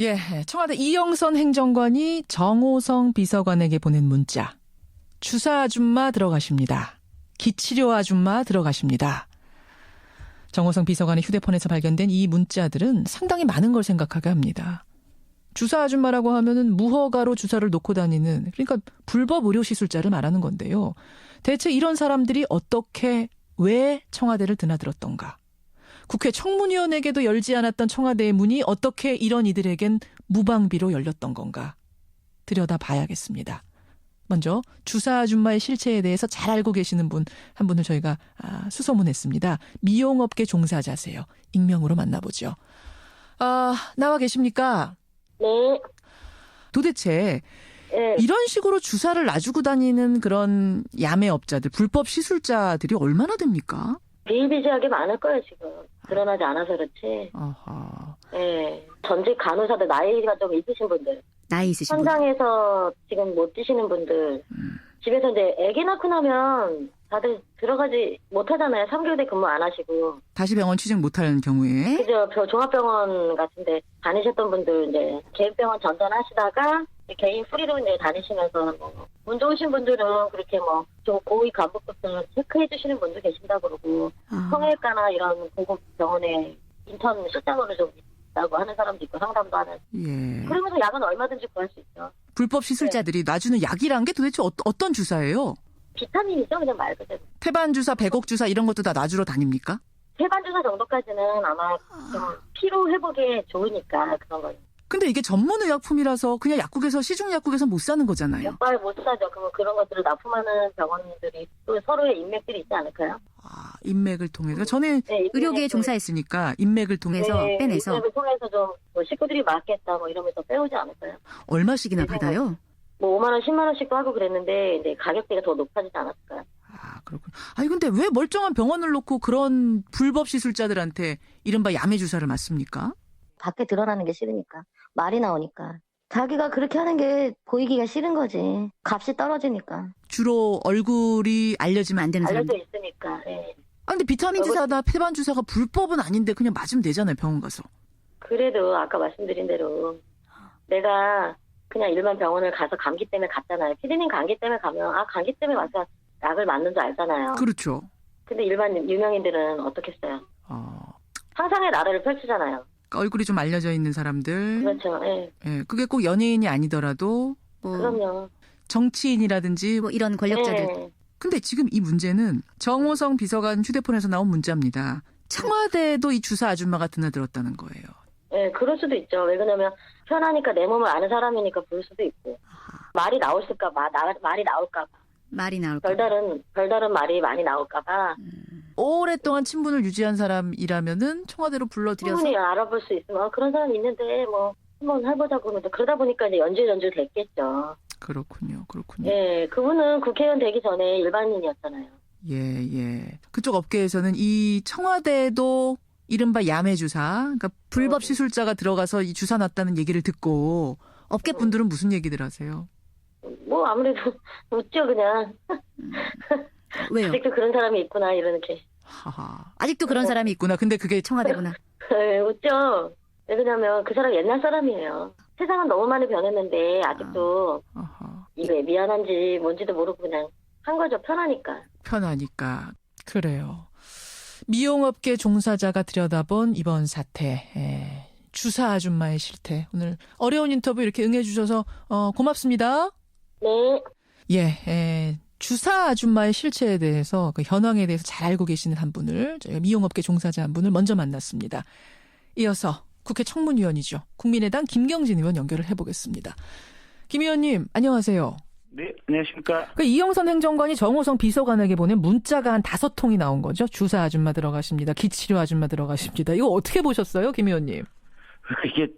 예, 청와대 이영선 행정관이 정호성 비서관에게 보낸 문자. 주사 아줌마 들어가십니다. 기치료 아줌마 들어가십니다. 정호성 비서관의 휴대폰에서 발견된 이 문자들은 상당히 많은 걸 생각하게 합니다. 주사 아줌마라고 하면은 무허가로 주사를 놓고 다니는, 그러니까 불법 의료시술자를 말하는 건데요. 대체 이런 사람들이 어떻게, 왜 청와대를 드나들었던가? 국회 청문위원에게도 열지 않았던 청와대의 문이 어떻게 이런 이들에겐 무방비로 열렸던 건가? 들여다봐야겠습니다. 먼저 주사 아줌마의 실체에 대해서 잘 알고 계시는 분 한 분을 저희가 수소문했습니다. 미용업계 종사자세요. 익명으로 만나보죠. 나와 계십니까? 네. 도대체 네. 이런 식으로 주사를 놔주고 다니는 그런 야매업자들, 불법 시술자들이 얼마나 됩니까? 비일비재하게 많을 거예요, 지금. 드러나지 않아서 그렇지. 아하. 네. 전직 간호사들 나이가 좀 있으신 분들. 나이 있으신 분. 현장에서 지금 못 뛰시는 분들. 집에서 이제 아기 낳고 나면 다들 들어가지 못하잖아요. 3개월대 근무 안 하시고. 다시 병원 취직 못하는 경우에. 그죠. 종합병원 같은데 다니셨던 분들 이제 개인병원 전전하시다가 개인 프리로 이제 다니시면서 운 좋으신 분들은 그렇게 좀 고위 간부급들 체크해 주시는 분도 계신다 그러고 성형외과나 이런 고급 병원에 인턴 실장으로 좀 있다고 하는 사람도 있고 상담도 하는. 예. 그러면서 약은 얼마든지 구할 수 있죠. 불법 시술자들이 놔주는 약이란 게 도대체 어떤 주사예요? 비타민이죠, 그냥 말 그대로. 태반 주사, 백옥 주사 이런 것도 다 놔주러 다닙니까? 세반 주사 정도까지는 아마 좀 피로 회복에 좋으니까 그런 거예요. 근데 이게 전문 의약품이라서 그냥 약국에서 시중 약국에서 못 사는 거잖아요. 약발 못 사죠. 그러면 그런 것들을 납품하는 병원들이 또 서로의 인맥들이 있지 않을까요? 인맥을 통해서 저는 네, 의료계에 종사했으니까 인맥을 통해서 네, 빼내서 인맥을 통해서 좀 식구들이 맞겠다 이러면서 빼오지 않을까요? 얼마씩이나 받아요? 5만 원, 10만 원씩도 하고 그랬는데 이제 가격대가 더 높아지지 않았을까요? 그렇군. 근데 왜 멀쩡한 병원을 놓고 그런 불법 시술자들한테 이른바 야매 주사를 맞습니까? 밖에 드러나는 게 싫으니까. 말이 나오니까. 자기가 그렇게 하는 게 보이기가 싫은 거지. 값이 떨어지니까. 주로 얼굴이 알려지면 안 되는 사람. 알려져 있으니까. 네. 근데 비타민 주사나 태반 주사가 불법은 아닌데 그냥 맞으면 되잖아요, 병원 가서. 그래도 아까 말씀드린 대로 내가 그냥 일반 병원을 가서 감기 때문에 갔잖아요. 피디님 감기 때문에 가면 감기 때문에 와서 약을 맞는 줄 알잖아요. 그렇죠. 근데 일반 유명인들은 어떻겠어요? 상상의 나라를 펼치잖아요. 얼굴이 좀 알려져 있는 사람들. 그렇죠. 예. 예, 그게 꼭 연예인이 아니더라도 그럼요. 정치인이라든지 이런 권력자들. 예. 근데 지금 이 문제는 정호성 비서관 휴대폰에서 나온 문자입니다. 청와대에도 이 주사 아줌마가 드나들었다는 거예요. 예, 그럴 수도 있죠. 왜 그러냐면 편하니까 내 몸을 아는 사람이니까 부를 수도 있고. 말이 나올까 봐, 말이 나올까 봐. 말이 나올까? 별다른 말이 많이 나올까 봐. 오랫동안 친분을 유지한 사람이라면은 청와대로 불러들여서 충분히 알아볼 수 있으면 그런 사람이 있는데 한번 해보자고 하면 그러다 보니까 이제 연주 됐겠죠. 그렇군요. 예, 그분은 국회의원 되기 전에 일반인이었잖아요. 예. 그쪽 업계에서는 이 청와대도 이른바 야매 주사, 그러니까 불법 시술자가 들어가서 이 주사 놨다는 얘기를 듣고 업계 분들은 무슨 얘기들 하세요? 아무래도 웃죠 그냥. 왜요? 아직도 그런 사람이 있구나 이렇게. 아직도 그런 사람이 있구나. 근데 그게 청와대구나. 네, 웃죠. 왜 그러냐면 그 사람 옛날 사람이에요. 세상은 너무 많이 변했는데 아직도 이게 미안한지 뭔지도 모르고 그냥 한 거죠. 편하니까. 그래요. 미용업계 종사자가 들여다본 이번 사태. 주사 아줌마의 실태. 오늘 어려운 인터뷰 이렇게 응해주셔서 고맙습니다. 네. 예, 주사 아줌마의 실체에 대해서 그 현황에 대해서 잘 알고 계시는 한 분을 저희가 미용업계 종사자 한 분을 먼저 만났습니다. 이어서 국회 청문위원이죠. 국민의당 김경진 의원 연결을 해보겠습니다. 김 의원님 안녕하세요. 네, 안녕하십니까. 이영선 행정관이 정호성 비서관에게 보낸 문자가 한 5통이 나온 거죠. 주사 아줌마 들어가십니다. 기치료 아줌마 들어가십니다. 이거 어떻게 보셨어요, 김 의원님? 이게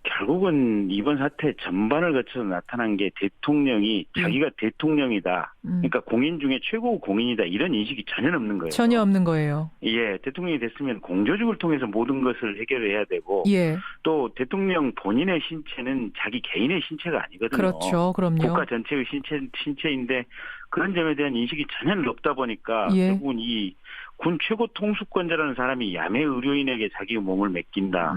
결국은 이번 사태 전반을 거쳐서 나타난 게 대통령이 자기가 대통령이다. 그러니까 공인 중에 최고 공인이다. 이런 인식이 전혀 없는 거예요. 전혀 없는 거예요. 예, 대통령이 됐으면 공조직을 통해서 모든 것을 해결해야 되고 예. 또 대통령 본인의 신체는 자기 개인의 신체가 아니거든요. 그렇죠. 그럼요. 국가 전체의 신체인데 그런 점에 대한 인식이 전혀 없다 보니까 결국은 이 군 최고 통수권자라는 사람이 야매 의료인에게 자기 몸을 맡긴다.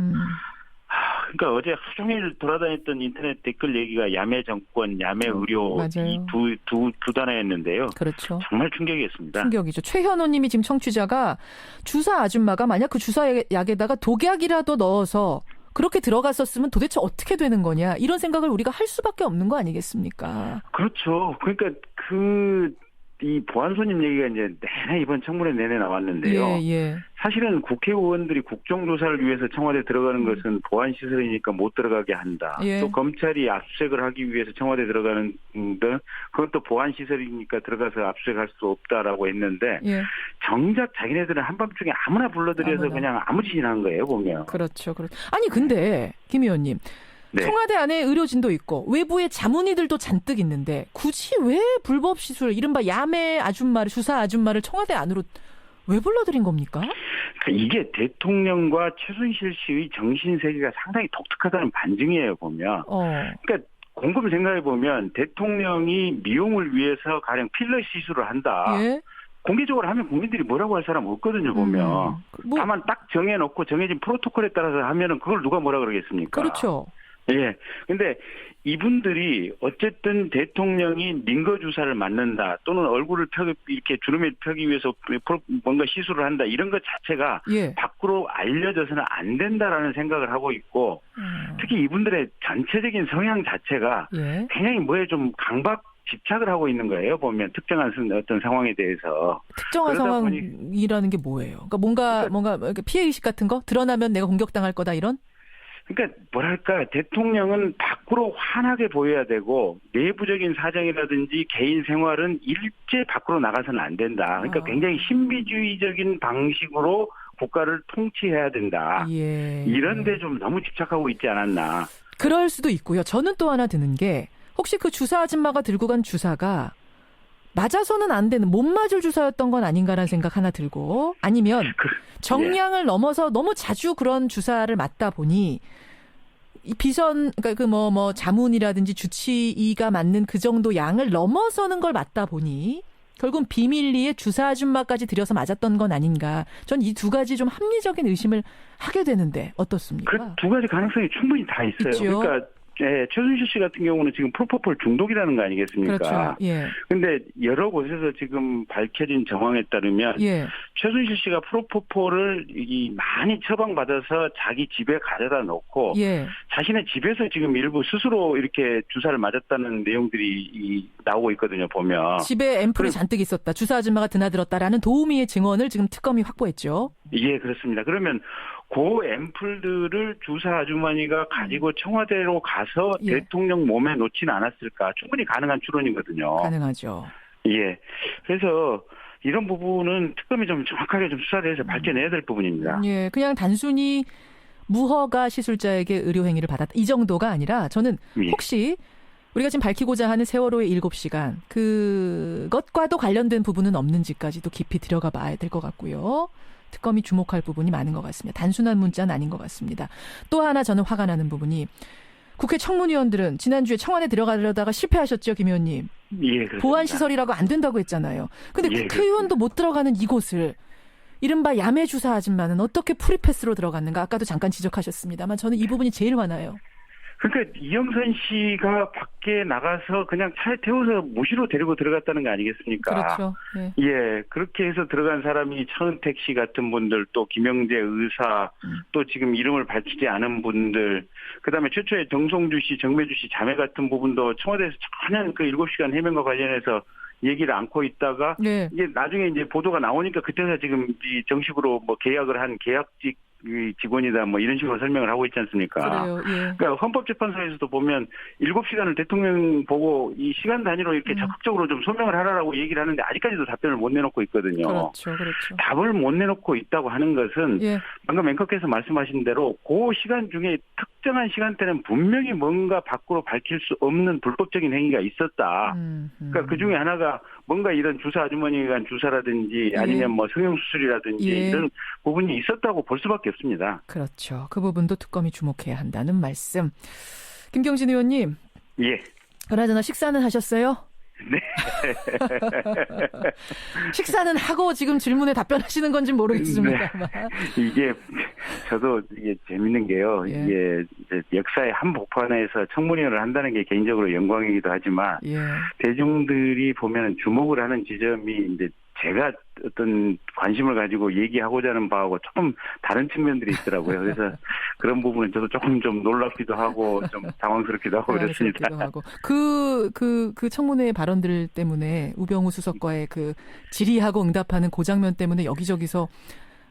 그러니까 어제 하루 종일 돌아다녔던 인터넷 댓글 얘기가 야매 정권, 야매 의료 맞아요. 이 두 단어였는데요. 그렇죠. 정말 충격이었습니다. 충격이죠. 최현호님이 지금 청취자가 주사 아줌마가 만약 그 주사약에다가 독약이라도 넣어서 그렇게 들어갔었으면 도대체 어떻게 되는 거냐 이런 생각을 우리가 할 수밖에 없는 거 아니겠습니까? 그렇죠. 그러니까 이 보안 손님 얘기가 이제 내내 이번 청문회 내내 나왔는데요. 예. 사실은 국회의원들이 국정조사를 위해서 청와대 들어가는 것은 보안 시설이니까 못 들어가게 한다. 예. 또 검찰이 압수수색을 하기 위해서 청와대 들어가는 데 그것도 보안 시설이니까 들어가서 압수수색할 수 없다라고 했는데 예. 정작 자기네들은 한밤중에 아무나 불러들여서 아무나. 그냥 아무 짓이나 한 거예요 보면. 그렇죠. 아니 근데 김 의원님. 네. 청와대 안에 의료진도 있고 외부에 자문의들도 잔뜩 있는데 굳이 왜 불법 시술 이른바 야매 아줌마를 주사 아줌마를 청와대 안으로 왜 불러들인 겁니까? 그러니까 이게 대통령과 최순실 씨의 정신 세계가 상당히 독특하다는 반증이에요 보면. 그러니까 곰곰이 생각해 보면 대통령이 미용을 위해서 가령 필러 시술을 한다. 예? 공개적으로 하면 국민들이 뭐라고 할 사람 없거든요 보면. 다만 딱 정해놓고 정해진 프로토콜에 따라서 하면은 그걸 누가 뭐라 그러겠습니까? 그렇죠. 예. 근데 이분들이 어쨌든 대통령이 링거 주사를 맞는다 또는 얼굴을 이렇게 주름에 펴기 위해서 뭔가 시술을 한다 이런 것 자체가 예. 밖으로 알려져서는 안 된다라는 생각을 하고 있고 특히 이분들의 전체적인 성향 자체가 예. 굉장히 뭐에 좀 강박 집착을 하고 있는 거예요. 보면 특정한 어떤 상황에 대해서. 특정한 상황이라는 게 뭐예요? 그러니까 뭔가 피해 의식 같은 거 드러나면 내가 공격당할 거다 이런? 그러니까 뭐랄까 대통령은 밖으로 환하게 보여야 되고 내부적인 사정이라든지 개인 생활은 일제 밖으로 나가서는 안 된다. 그러니까 굉장히 신비주의적인 방식으로 국가를 통치해야 된다. 예. 이런 데 좀 너무 집착하고 있지 않았나. 그럴 수도 있고요. 저는 또 하나 드는 게 혹시 그 주사 아줌마가 들고 간 주사가 맞아서는 안 되는 못 맞을 주사였던 건 아닌가라는 생각 하나 들고 아니면 정량을 넘어서 너무 자주 그런 주사를 맞다 보니 이 비선 그러니까 그 자문이라든지 주치의가 맞는 그 정도 양을 넘어서는 걸 맞다 보니 결국은 비밀리에 주사 아줌마까지 들여서 맞았던 건 아닌가. 전 이 두 가지 좀 합리적인 의심을 하게 되는데 어떻습니까? 그 두 가지 가능성이 충분히 다 있어요. 있죠. 그러니까 네, 최순실 씨 같은 경우는 지금 프로포폴 중독이라는 거 아니겠습니까? 그렇죠. 예. 근데 여러 곳에서 지금 밝혀진 정황에 따르면 예. 최순실 씨가 프로포폴을 많이 처방받아서 자기 집에 가져다 놓고 예. 자신의 집에서 지금 일부 스스로 이렇게 주사를 맞았다는 내용들이 나오고 있거든요. 보면. 집에 앰플이 잔뜩 있었다. 주사 아줌마가 드나들었다라는 도우미의 증언을 지금 특검이 확보했죠. 예, 그렇습니다. 그러면 그 앰플들을 주사 아주머니가 가지고 청와대로 가서 예. 대통령 몸에 놓지는 않았을까? 충분히 가능한 추론이거든요. 가능하죠. 예. 그래서 이런 부분은 특검이 좀 정확하게 좀 수사를 해서 밝혀내야 될 부분입니다. 예, 그냥 단순히 무허가 시술자에게 의료행위를 받았다. 이 정도가 아니라 저는 혹시 우리가 지금 밝히고자 하는 세월호의 7시간 그것과도 관련된 부분은 없는지까지도 깊이 들어가 봐야 될 것 같고요. 특검이 주목할 부분이 많은 것 같습니다. 단순한 문자는 아닌 것 같습니다. 또 하나 저는 화가 나는 부분이 국회 청문위원들은 지난주에 청와대 들어가려다가 실패하셨죠, 김 의원님. 예, 그렇습니다. 보안시설이라고 안 된다고 했잖아요. 근데 예, 국회의원도 못 들어가는 이곳을 이른바 야매 주사 아줌마는 어떻게 프리패스로 들어갔는가 아까도 잠깐 지적하셨습니다만 저는 이 부분이 제일 화나요. 그러니까 이영선 씨가 밖에 나가서 그냥 차에 태워서 무시로 데리고 들어갔다는 거 아니겠습니까? 그렇죠. 예. 예, 그렇게 해서 들어간 사람이 천은택 씨 같은 분들, 또 김영재 의사, 또 지금 이름을 밝히지 않은 분들, 그다음에 최초에 정성주 씨, 정매주 씨 자매 같은 부분도 청와대에서 전혀 그 7시간 해명과 관련해서 얘기를 않고 있다가 네. 이게 나중에 이제 보도가 나오니까 그때서 지금 이 정식으로 뭐 계약을 한 계약직 직원이다 뭐 이런 식으로 설명을 하고 있지 않습니까? 그래요. 예. 그러니까 헌법재판소에서도 보면 7시간을 대통령 보고 이 시간 단위로 이렇게 적극적으로 좀 소명을 하라라고 얘기를 하는데 아직까지도 답변을 못 내놓고 있거든요. 그렇죠. 답을 못 내놓고 있다고 하는 것은 예. 방금 앵커께서 말씀하신 대로 그 시간 중에 특정한 시간대는 분명히 뭔가 밖으로 밝힐 수 없는 불법적인 행위가 있었다. 그러니까 그 중에 하나가 뭔가 이런 주사 아주머니가 간 주사라든지 아니면 뭐 성형수술이라든지 이런 부분이 있었다고 볼 수밖에 없습니다. 그렇죠. 그 부분도 특검이 주목해야 한다는 말씀. 김경진 의원님. 예. 그나저나 식사는 하셨어요? 네. 식사는 하고 지금 질문에 답변하시는 건지 모르겠습니다만. 이게 저도 이게 재밌는 게요. 예. 이게 이제 역사의 한 복판에서 청문회를 한다는 게 개인적으로 영광이기도 하지만 예. 대중들이 보면 주목을 하는 지점이 이제 제가 어떤 관심을 가지고 얘기하고자 하는 바하고 조금 다른 측면들이 있더라고요. 그래서 그런 부분은 저도 조금 좀 놀랍기도 하고 좀 당황스럽기도 하고 그렇습니다. 하고. 그 청문회 발언들 때문에 우병우 수석과의 그 질의하고 응답하는 그 장면 때문에 여기저기서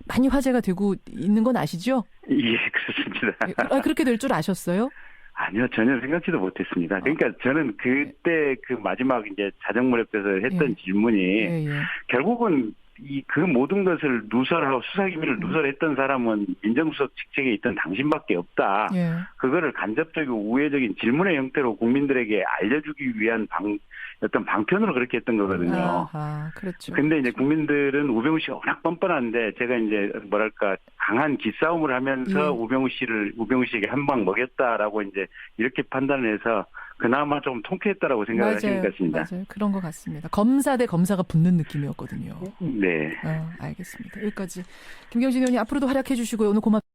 많이 화제가 되고 있는 건 아시죠? 예, 그렇습니다. 그렇게 될 줄 아셨어요? 아니요, 전혀 생각지도 못했습니다. 그러니까 저는 그때 그 마지막 이제 자정무렵에서 했던 질문이 예. 결국은 그 모든 것을 누설하고 수사기밀을 누설했던 사람은 민정수석 직책에 있던 당신밖에 없다. 예. 그거를 간접적이고 우회적인 질문의 형태로 국민들에게 알려주기 위한 어떤 방편으로 그렇게 했던 거거든요. 아하, 그렇죠. 근데 이제 국민들은 우병우 씨가 워낙 뻔뻔한데 제가 이제 뭐랄까 강한 기싸움을 하면서 우병우 씨에게 한 방 먹였다라고 이제 이렇게 판단을 해서 그나마 좀 통쾌했다라고 생각을 하시는 것 같습니다. 맞아요. 그런 것 같습니다. 검사 대 검사가 붙는 느낌이었거든요. 네. 알겠습니다. 여기까지 김경진 의원님 앞으로도 활약해 주시고요. 오늘 고맙습니다.